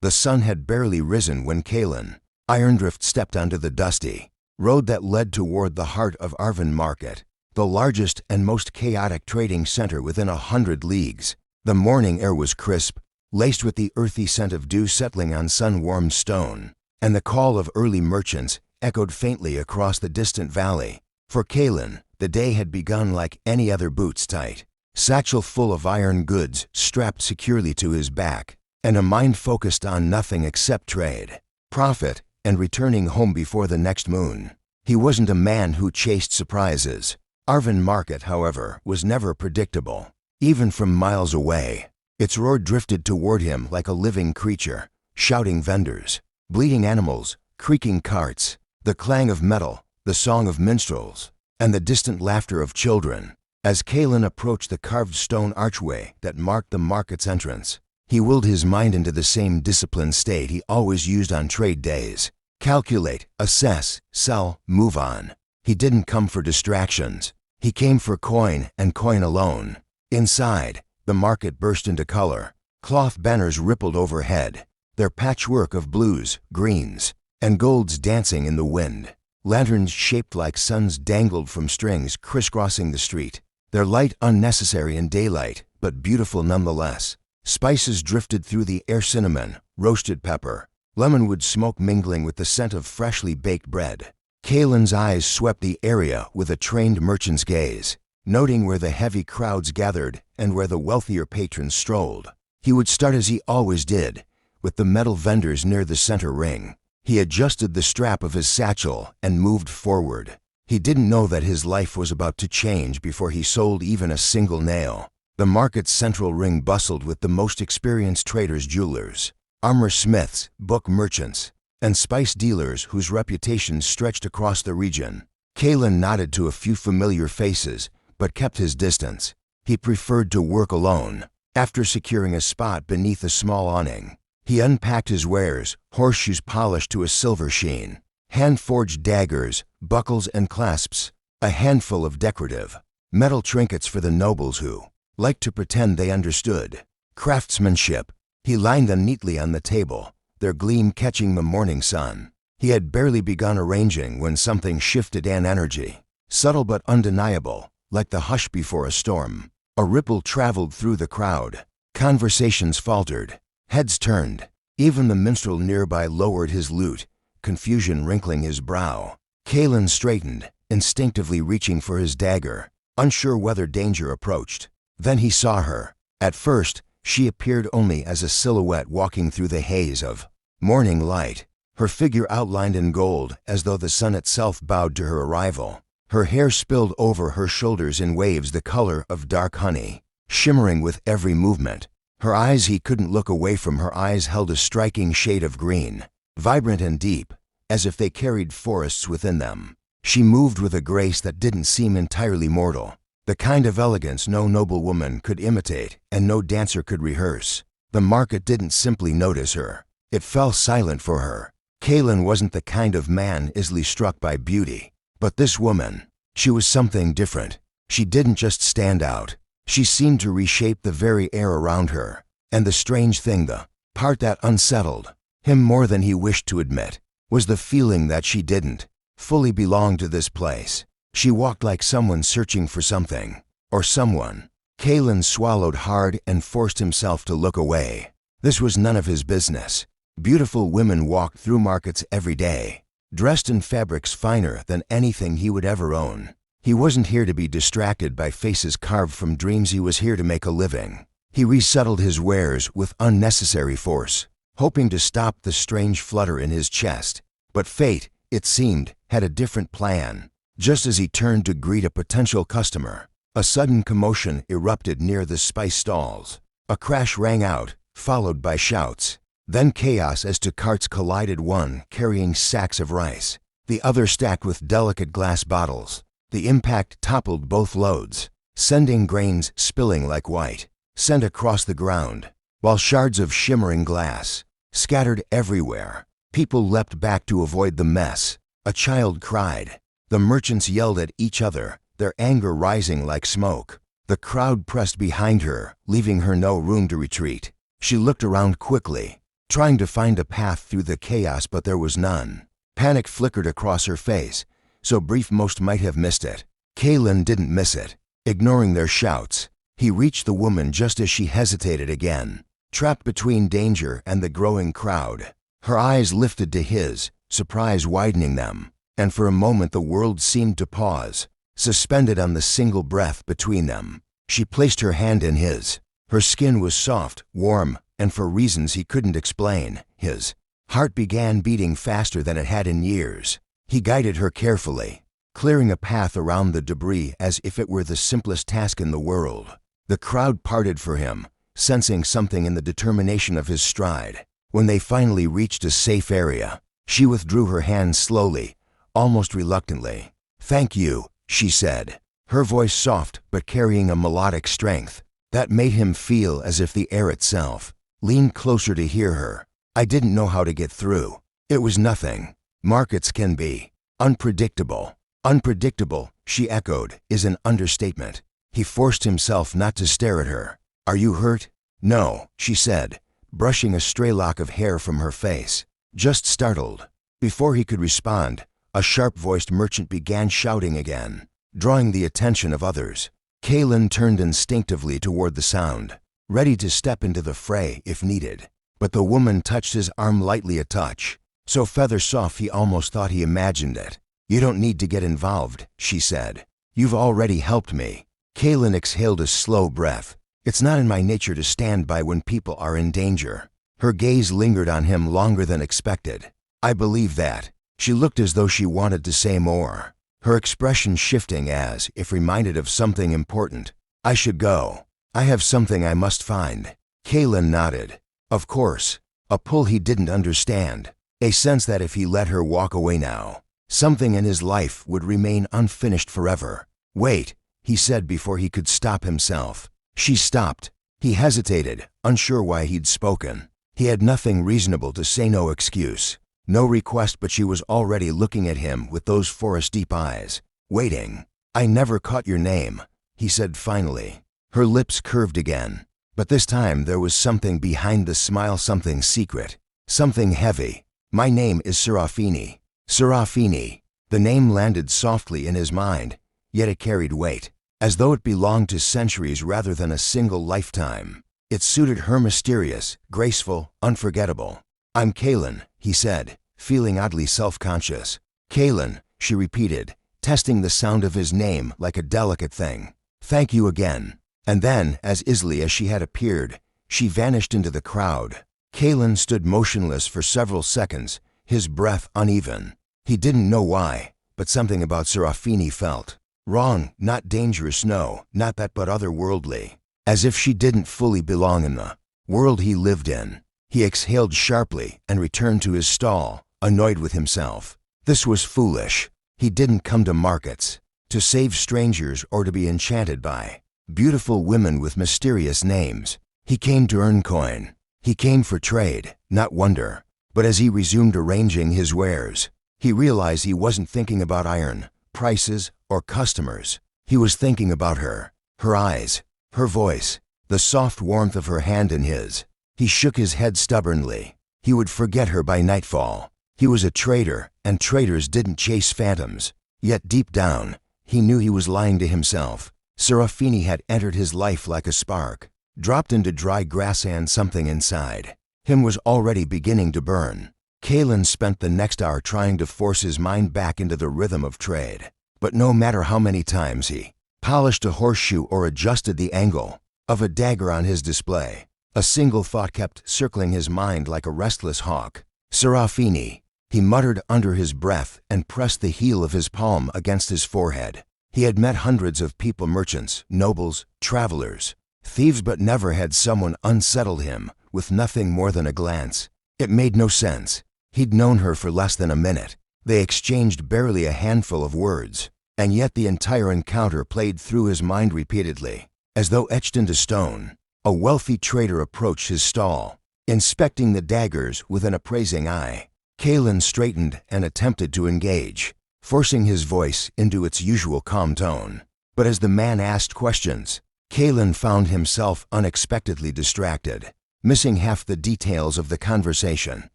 The sun had barely risen when Kalen, Irondrift stepped onto the dusty road that led toward the heart of Arvin Market, the largest and most chaotic trading center within 100 leagues. The morning air was crisp, laced with the earthy scent of dew settling on sun-warmed stone, and the call of early merchants echoed faintly across the distant valley. For Kalen, the day had begun like any other, boots tight, satchel full of iron goods strapped securely to his back, and a mind focused on nothing except trade, profit, and returning home before the next moon. He wasn't a man who chased surprises. Arvin Market, however, was never predictable. Even from miles away, its roar drifted toward him like a living creature, shouting vendors, bleating animals, creaking carts, the clang of metal, the song of minstrels, and the distant laughter of children. As Kalen approached the carved stone archway that marked the market's entrance, he willed his mind into the same disciplined state he always used on trade days. Calculate, assess, sell, move on. He didn't come for distractions. He came for coin and coin alone. Inside, the market burst into color. Cloth banners rippled overhead, their patchwork of blues, greens, and golds dancing in the wind. Lanterns shaped like suns dangled from strings crisscrossing the street, their light unnecessary in daylight, but beautiful nonetheless. Spices drifted through the air, cinnamon, roasted pepper, lemonwood smoke mingling with the scent of freshly baked bread. Kalen's eyes swept the area with a trained merchant's gaze, noting where the heavy crowds gathered and where the wealthier patrons strolled. He would start as he always did, with the metal vendors near the center ring. He adjusted the strap of his satchel and moved forward. He didn't know that his life was about to change before he sold even a single nail. The market's central ring bustled with the most experienced traders, jewelers, armor smiths, book merchants, and spice dealers whose reputations stretched across the region. Kalen nodded to a few familiar faces, but kept his distance. He preferred to work alone. After securing a spot beneath a small awning, he unpacked his wares, horseshoes polished to a silver sheen, hand-forged daggers, buckles and clasps, a handful of decorative metal trinkets for the nobles who liked to pretend they understood craftsmanship. He lined them neatly on the table, their gleam catching the morning sun. He had barely begun arranging when something shifted in energy, subtle but undeniable, like the hush before a storm. A ripple traveled through the crowd. Conversations faltered. Heads turned. Even the minstrel nearby lowered his lute, confusion wrinkling his brow. Kalen straightened, instinctively reaching for his dagger, unsure whether danger approached. Then he saw her. At first, she appeared only as a silhouette walking through the haze of morning light, her figure outlined in gold as though the sun itself bowed to her arrival. Her hair spilled over her shoulders in waves the color of dark honey, shimmering with every movement. Her eyes, he couldn't look away from her eyes, held a striking shade of green, vibrant and deep, as if they carried forests within them. She moved with a grace that didn't seem entirely mortal, the kind of elegance no noble woman could imitate and no dancer could rehearse. The market didn't simply notice her. It fell silent for her. Kalen wasn't the kind of man easily struck by beauty. But this woman, she was something different. She didn't just stand out. She seemed to reshape the very air around her. And the strange thing, the part that unsettled him more than he wished to admit, was the feeling that she didn't fully belong to this place. She walked like someone searching for something, or someone. Kalen swallowed hard and forced himself to look away. This was none of his business. Beautiful women walked through markets every day, dressed in fabrics finer than anything he would ever own. He wasn't here to be distracted by faces carved from dreams. He was here to make a living. He resettled his wares with unnecessary force, hoping to stop the strange flutter in his chest. But fate, it seemed, had a different plan. Just as he turned to greet a potential customer, a sudden commotion erupted near the spice stalls. A crash rang out, followed by shouts. Then chaos as two carts collided, one carrying sacks of rice, the other stacked with delicate glass bottles. The impact toppled both loads, sending grains spilling like white sand across the ground, while shards of shimmering glass scattered everywhere. People leapt back to avoid the mess. A child cried. The merchants yelled at each other, their anger rising like smoke. The crowd pressed behind her, leaving her no room to retreat. She looked around quickly. trying to find a path through the chaos, but there was none. Panic flickered across her face, so brief most might have missed it. Kalen didn't miss it. Ignoring their shouts, he reached the woman just as she hesitated again, trapped between danger and the growing crowd. Her eyes lifted to his, surprise widening them, and for a moment the world seemed to pause, suspended on the single breath between them. She placed her hand in his. Her skin was soft, warm, and for reasons he couldn't explain, his heart began beating faster than it had in years. He guided her carefully, clearing a path around the debris as if it were the simplest task in the world. The crowd parted for him, sensing something in the determination of his stride. When they finally reached a safe area, she withdrew her hand slowly, almost reluctantly. "Thank you," she said, her voice soft but carrying a melodic strength that made him feel as if the air itself leaned closer to hear her. "I didn't know how to get through. It was nothing. Markets can be unpredictable." Unpredictable, she echoed, is an understatement. He forced himself not to stare at her. "Are you hurt?" "No," she said, brushing a stray lock of hair from her face. "Just startled." Before he could respond, a sharp-voiced merchant began shouting again, drawing the attention of others. Kalen turned instinctively toward the sound, ready to step into the fray if needed. But the woman touched his arm lightly, a touch so feather-soft he almost thought he imagined it. "You don't need to get involved," she said. "You've already helped me." Kalen exhaled a slow breath. "It's not in my nature to stand by when people are in danger." Her gaze lingered on him longer than expected. "I believe that." She looked as though she wanted to say more, her expression shifting as if reminded of something important. "I should go. I have something I must find." Kalen nodded. Of course. A pull he didn't understand, a sense that if he let her walk away now, something in his life would remain unfinished forever. "Wait," he said before he could stop himself. She stopped. He hesitated, unsure why he'd spoken. He had nothing reasonable to say, no excuse, no request, but she was already looking at him with those forest-deep eyes, waiting. "I never caught your name," he said finally. Her lips curved again, but this time there was something behind the smile, something secret, something heavy. "My name is Seraphine." Seraphine. The name landed softly in his mind, yet it carried weight, as though it belonged to centuries rather than a single lifetime. It suited her, mysterious, graceful, unforgettable. "I'm Kalen," he said, feeling oddly self-conscious. "Kalen," she repeated, testing the sound of his name like a delicate thing. "Thank you again." And then, as easily as she had appeared, she vanished into the crowd. Kalen stood motionless for several seconds, his breath uneven. He didn't know why, but something about Seraphine felt wrong, not dangerous, no, not that, but otherworldly, as if she didn't fully belong in the world he lived in. He exhaled sharply and returned to his stall, annoyed with himself. This was foolish. He didn't come to markets to save strangers or to be enchanted by beautiful women with mysterious names. He came to earn coin. He came for trade, not wonder. But as he resumed arranging his wares, he realized he wasn't thinking about iron, prices, or customers. He was thinking about her, her eyes, her voice, the soft warmth of her hand in his. He shook his head stubbornly. He would forget her by nightfall. He was a traitor, and traitors didn't chase phantoms. Yet deep down, he knew he was lying to himself. Seraphine had entered his life like a spark, dropped into dry grass, and something inside him was already beginning to burn. Kalen spent the next hour trying to force his mind back into the rhythm of trade. But no matter how many times he polished a horseshoe or adjusted the angle of a dagger on his display, a single thought kept circling his mind like a restless hawk. "Seraphine," he muttered under his breath and pressed the heel of his palm against his forehead. He had met hundreds of people, merchants, nobles, travelers, thieves, but never had someone unsettled him with nothing more than a glance. It made no sense. He'd known her for less than a minute. They exchanged barely a handful of words, and yet the entire encounter played through his mind repeatedly, as though etched into stone. A wealthy trader approached his stall, inspecting the daggers with an appraising eye. Kalen straightened and attempted to engage, forcing his voice into its usual calm tone. But as the man asked questions, Kalen found himself unexpectedly distracted. missing half the details of the conversation.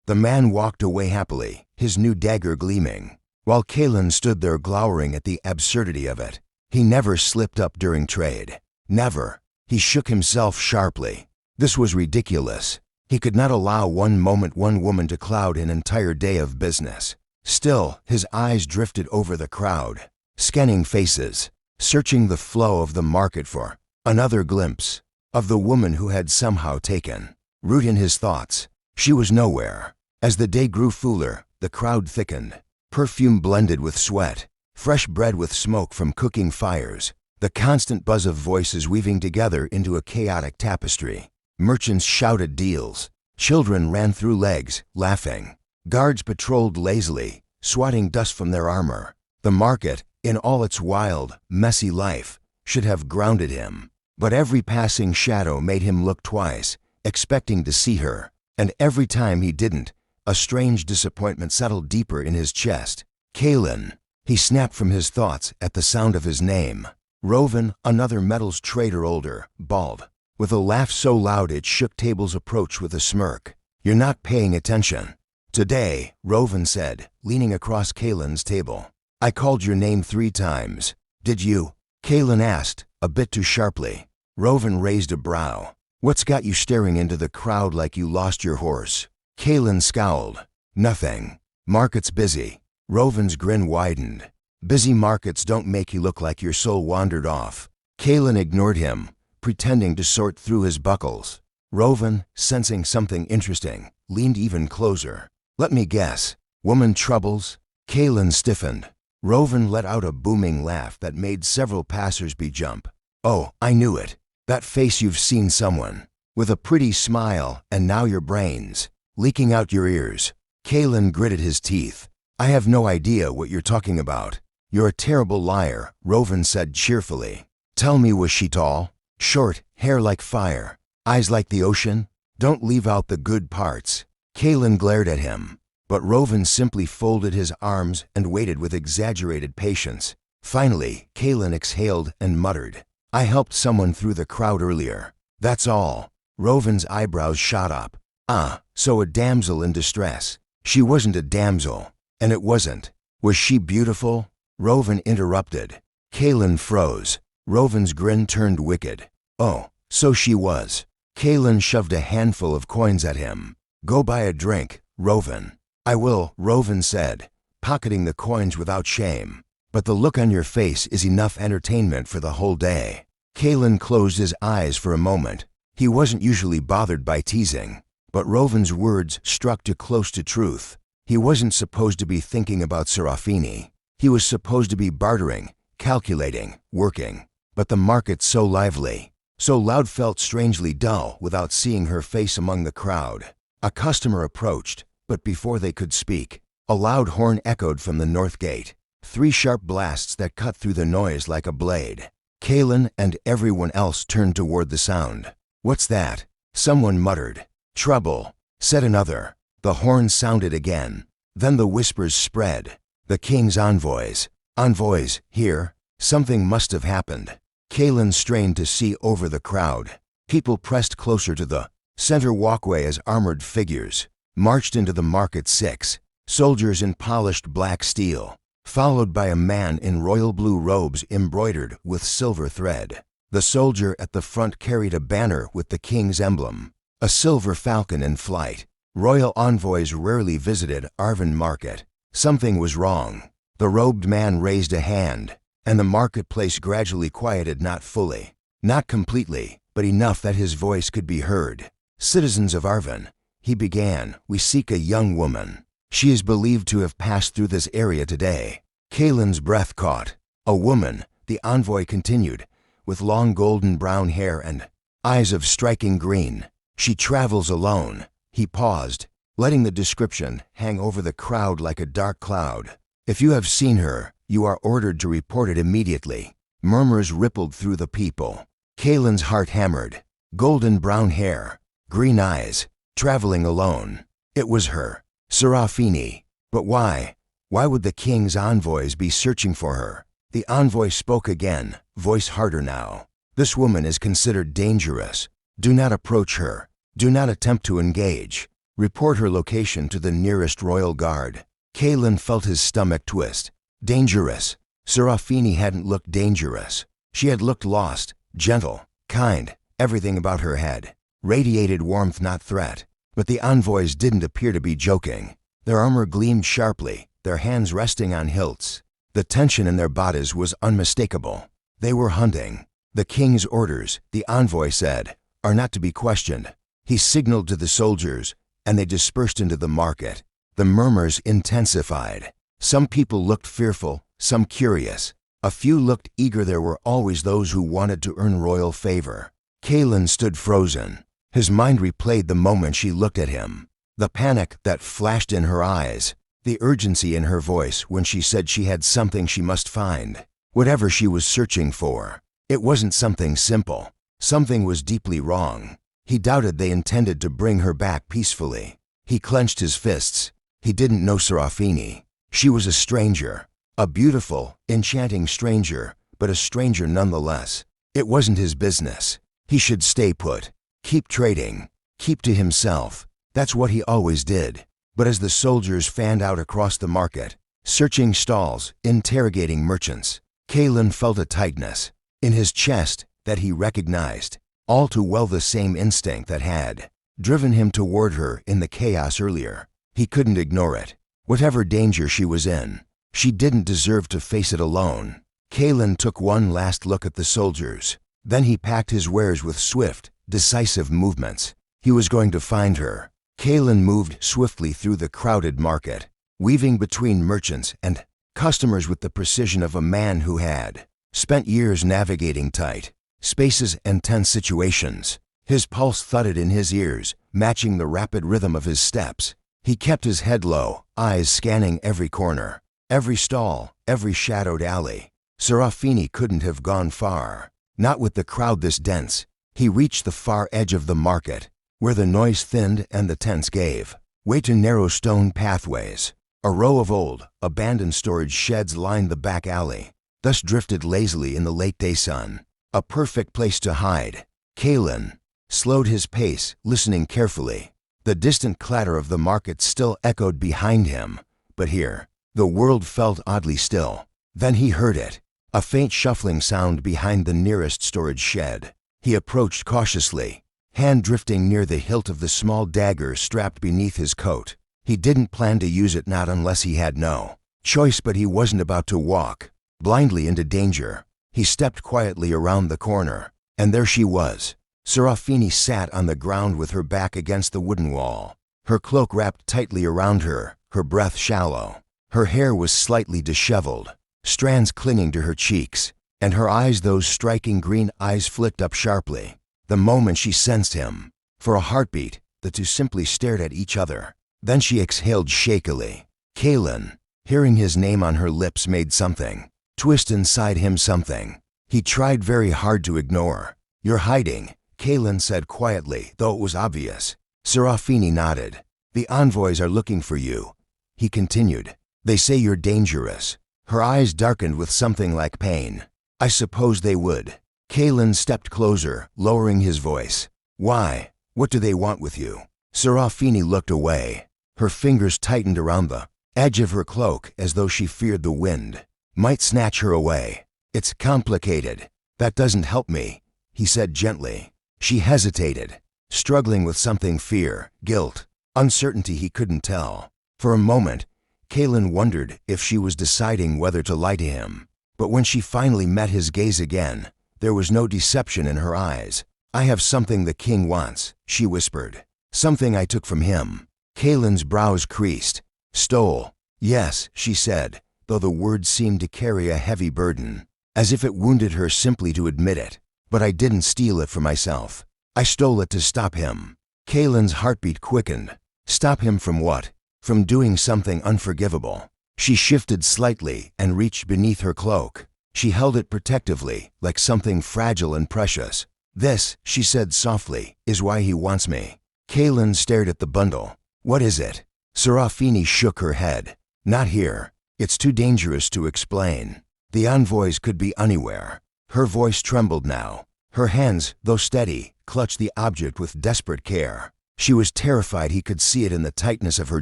The man walked away happily, his new dagger gleaming, while Kalen stood there glowering at the absurdity of it. He never slipped up during trade. Never. He shook himself sharply. This was ridiculous. He could not allow one moment one woman to cloud an entire day of business. Still, his eyes drifted over the crowd, scanning faces, searching the flow of the market for another glimpse of the woman who had somehow taken root in his thoughts. She was nowhere. As the day grew fuller, the crowd thickened. Perfume blended with sweat, fresh bread with smoke from cooking fires, the constant buzz of voices weaving together into a chaotic tapestry. Merchants shouted deals. Children ran through legs, laughing. Guards patrolled lazily, swatting dust from their armor. The market, in all its wild, messy life, should have grounded him. But every passing shadow made him look twice, expecting to see her. And every time he didn't, a strange disappointment settled deeper in his chest. Kalen. He snapped from his thoughts at the sound of his name. Rovan, another metals trader, older, bald, with a laugh so loud it shook tables, approached with a smirk. "You're not paying attention." "Today," Rovan said, leaning across Kalen's table. "I called your name 3 times. Did you?" Kalen asked, a bit too sharply. Rovan raised a brow. "What's got you staring into the crowd like you lost your horse?" Kalen scowled. "Nothing. Market's busy." Rovan's grin widened. "Busy markets don't make you look like your soul wandered off." Kalen ignored him, pretending to sort through his buckles. Rovan, sensing something interesting, leaned even closer. "Let me guess. Woman troubles?" Kalen stiffened. Rovan let out a booming laugh that made several passers-by jump. "Oh, I knew it. That face, you've seen someone. With a pretty smile, and now your brains leaking out your ears." Kalen gritted his teeth. "I have no idea what you're talking about." "You're a terrible liar," Rovan said cheerfully. "Tell me, was she tall? Short, hair like fire, eyes like the ocean? Don't leave out the good parts." Kalen glared at him, but Rovan simply folded his arms and waited with exaggerated patience. Finally, Kalen exhaled and muttered, "I helped someone through the crowd earlier. That's all." Rovan's eyebrows shot up. "Ah, so a damsel in distress." "She wasn't a damsel, and it wasn't." "Was she beautiful?" Rovan interrupted. Kalen froze. Rovan's grin turned wicked. "Oh, so she was." Kalen shoved a handful of coins at him. "Go buy a drink, Rovan." "I will," Rovan said, pocketing the coins without shame. "But the look on your face is enough entertainment for the whole day." Kalen closed his eyes for a moment. He wasn't usually bothered by teasing, but Rovan's words struck too close to truth. He wasn't supposed to be thinking about Seraphine. He was supposed to be bartering, calculating, working. But the market, so lively, so loud, felt strangely dull without seeing her face among the crowd. A customer approached, but before they could speak, a loud horn echoed from the north gate. 3 sharp blasts that cut through the noise like a blade. Kalen and everyone else turned toward the sound. "What's that?" someone muttered. "Trouble," said another. The horn sounded again. Then the whispers spread. "The king's envoys. Envoys, here. Something must have happened." Kalen strained to see over the crowd. People pressed closer to the center walkway as armored figures marched into the market. 6 soldiers in polished black steel, followed by a man in royal blue robes embroidered with silver thread. The soldier at the front carried a banner with the king's emblem, a silver falcon in flight. Royal envoys rarely visited Arvin Market. Something was wrong. The robed man raised a hand, and the marketplace gradually quieted, not fully, not completely, but enough that his voice could be heard. "Citizens of Arvin," he began, "we seek a young woman. She is believed to have passed through this area today." Kalen's breath caught. "A woman," the envoy continued, "with long golden brown hair and eyes of striking green. She travels alone." He paused, letting the description hang over the crowd like a dark cloud. "If you have seen her, you are ordered to report it immediately." Murmurs rippled through the people. Kalen's heart hammered. Golden brown hair, green eyes, traveling alone. It was her, Seraphine. But why? Why would the king's envoys be searching for her? The envoy spoke again, voice harder now. "This woman is considered dangerous. Do not approach her. Do not attempt to engage. Report her location to the nearest royal guard. Kalen felt his stomach twist. Dangerous. Seraphine hadn't looked dangerous. She had looked lost, gentle, kind. Everything about her had radiated warmth, not threat. But the envoys didn't appear to be joking. Their armor gleamed sharply, their hands resting on hilts. The tension in their bodies was unmistakable. They were hunting. The king's orders, the envoy said, are not to be questioned. He signaled to the soldiers, and they dispersed into the market. The murmurs intensified. Some people looked fearful, some curious. A few looked eager. There were always those who wanted to earn royal favor. Kalen stood frozen. His mind replayed the moment she looked at him. The panic that flashed in her eyes. The urgency in her voice when she said she had something she must find. Whatever she was searching for. It wasn't something simple. Something was deeply wrong. He doubted they intended to bring her back peacefully. He clenched his fists. He didn't know Seraphine. She was a stranger. A beautiful, enchanting stranger, but a stranger nonetheless. It wasn't his business. He should stay put. Keep trading. Keep to himself. That's what he always did. But as the soldiers fanned out across the market, searching stalls, interrogating merchants, Kalen felt a tightness in his chest that he recognized, all too well the same instinct that had driven him toward her in the chaos earlier. He couldn't ignore it. Whatever danger she was in, she didn't deserve to face it alone. Kalen took one last look at the soldiers. Then he packed his wares with swift, decisive movements. He was going to find her. Kalen moved swiftly through the crowded market, weaving between merchants and customers with the precision of a man who had spent years navigating tight spaces and tense situations. His pulse thudded in his ears, matching the rapid rhythm of his steps. He kept his head low, eyes scanning every corner, every stall, every shadowed alley. Seraphine couldn't have gone far. Not with the crowd this dense. He reached the far edge of the market, where the noise thinned and the tents gave way to narrow stone pathways. A row of old, abandoned storage sheds lined the back alley, thus drifted lazily in the late-day sun. A perfect place to hide. Kalen slowed his pace, listening carefully. The distant clatter of the market still echoed behind him, but here, the world felt oddly still. Then he heard it, a faint shuffling sound behind the nearest storage shed. He approached cautiously, hand drifting near the hilt of the small dagger strapped beneath his coat. He didn't plan to use it, not unless he had no choice, but he wasn't about to walk blindly into danger. He stepped quietly around the corner, and there she was. Seraphine sat on the ground with her back against the wooden wall, her cloak wrapped tightly around her, her breath shallow. Her hair was slightly disheveled, strands clinging to her cheeks, and her eyes, those striking green eyes, flicked up sharply. The moment she sensed him, for a heartbeat, the two simply stared at each other. Then she exhaled shakily. Kalen, hearing his name on her lips, made something twist inside him, something he tried very hard to ignore. "You're hiding," Kalen said quietly, though it was obvious. Seraphine nodded. "The envoys are looking for you," he continued. "They say you're dangerous." Her eyes darkened with something like pain. "I suppose they would." Kalen stepped closer, lowering his voice. "Why? What do they want with you?" Seraphine looked away. Her fingers tightened around the edge of her cloak as though she feared the wind might snatch her away. "It's complicated. That doesn't help me," he said gently. She hesitated, struggling with something, fear, guilt, uncertainty, he couldn't tell. For a moment, Kalen wondered if she was deciding whether to lie to him. But when she finally met his gaze again, there was no deception in her eyes. "I have something the king wants," she whispered. "Something I took from him." Kalen's brows creased. "Stole." "Yes," she said, though the words seemed to carry a heavy burden, as if it wounded her simply to admit it. "But I didn't steal it for myself. I stole it to stop him." Kalen's heartbeat quickened. Stop him from what? From doing something unforgivable. She shifted slightly and reached beneath her cloak. She held it protectively, like something fragile and precious. "This," she said softly, "is why he wants me." Kalen stared at the bundle. "What is it?" Seraphine shook her head. "Not here. It's too dangerous to explain. The envoys could be anywhere." Her voice trembled now. Her hands, though steady, clutched the object with desperate care. She was terrified he could see it in the tightness of her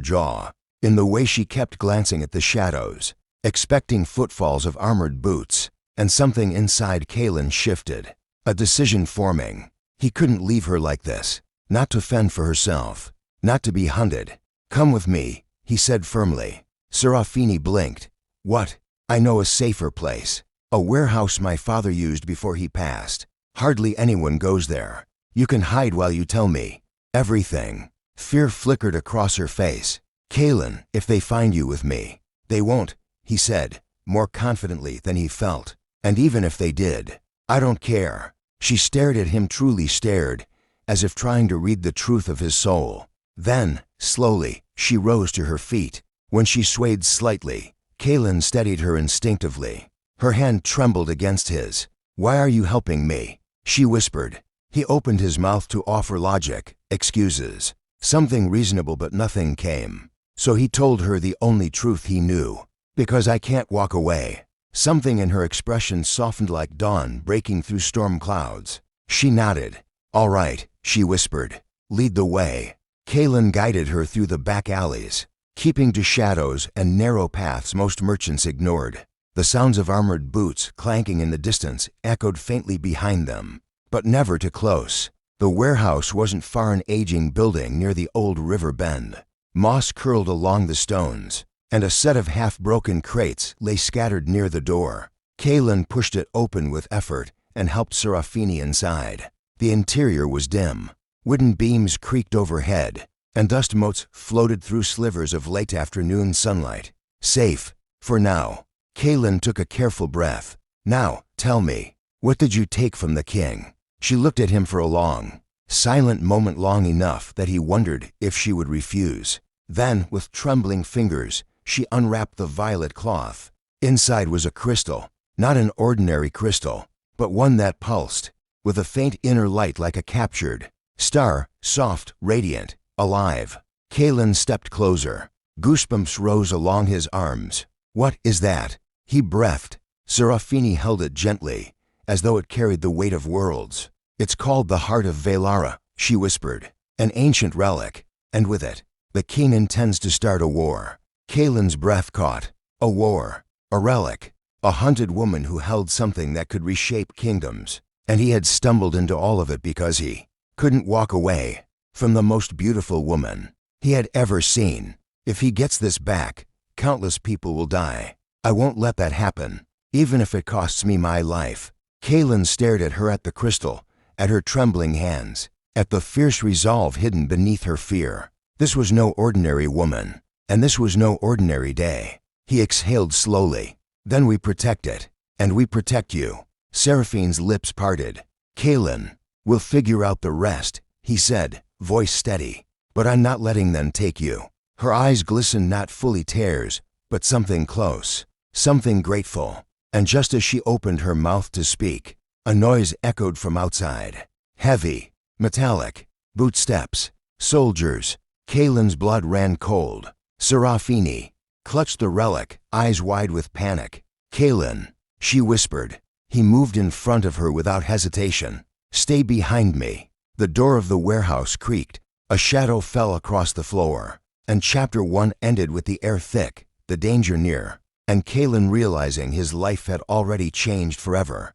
jaw, in the way she kept glancing at the shadows, expecting footfalls of armored boots, and something inside Kalen shifted, a decision forming. He couldn't leave her like this, not to fend for herself, not to be hunted. "Come with me," he said firmly. Seraphine blinked. "What?" "I know a safer place. A warehouse my father used before he passed. Hardly anyone goes there. You can hide while you tell me everything." Fear flickered across her face. "Kalen, if they find you with me." "They won't," he said, more confidently than he felt. "And even if they did, I don't care." She stared at him, truly stared, as if trying to read the truth of his soul. Then, slowly, she rose to her feet. When she swayed slightly, Kalen steadied her instinctively. Her hand trembled against his. "Why are you helping me?" she whispered. He opened his mouth to offer logic, excuses, something reasonable, but nothing came. So he told her the only truth he knew. "Because I can't walk away." Something in her expression softened like dawn breaking through storm clouds. She nodded. "All right," she whispered. "Lead the way." Kalen guided her through the back alleys, keeping to shadows and narrow paths most merchants ignored. The sounds of armored boots clanking in the distance echoed faintly behind them, but never too close. The warehouse wasn't far, an aging building near the old river bend. Moss curled along the stones, and a set of half-broken crates lay scattered near the door. Kalen pushed it open with effort and helped Seraphine inside. The interior was dim. Wooden beams creaked overhead, and dust motes floated through slivers of late afternoon sunlight. Safe, for now. Kalen took a careful breath. "Now, tell me, what did you take from the king?" She looked at him for a long, silent moment, long enough that he wondered if she would refuse. Then, with trembling fingers, she unwrapped the violet cloth. Inside was a crystal, not an ordinary crystal, but one that pulsed, with a faint inner light like a captured star, soft, radiant, alive. Kalen stepped closer. Goosebumps rose along his arms. "What is that?" he breathed. Seraphine held it gently, as though it carried the weight of worlds. "It's called the Heart of Velara," she whispered. "An ancient relic, and with it, the king intends to start a war." Kalen's breath caught. A war, a relic, a hunted woman who held something that could reshape kingdoms. And he had stumbled into all of it because he couldn't walk away from the most beautiful woman he had ever seen. "If he gets this back, countless people will die. I won't let that happen, even if it costs me my life." Kalen stared at her, at the crystal, at her trembling hands, at the fierce resolve hidden beneath her fear. This was no ordinary woman, and this was no ordinary day. He exhaled slowly. "Then we protect it, and we protect you." Seraphine's lips parted. "Kalen, we'll figure out the rest," he said, voice steady. "But I'm not letting them take you." Her eyes glistened, not fully tears, but something close, something grateful. And just as she opened her mouth to speak, a noise echoed from outside. Heavy, metallic, boot steps, soldiers. Kalen's blood ran cold. Seraphine clutched the relic, eyes wide with panic. "Kalen," she whispered. He moved in front of her without hesitation. "Stay behind me." The door of the warehouse creaked. A shadow fell across the floor. And Chapter 1 ended with the air thick, the danger near, and Kalen realizing his life had already changed forever.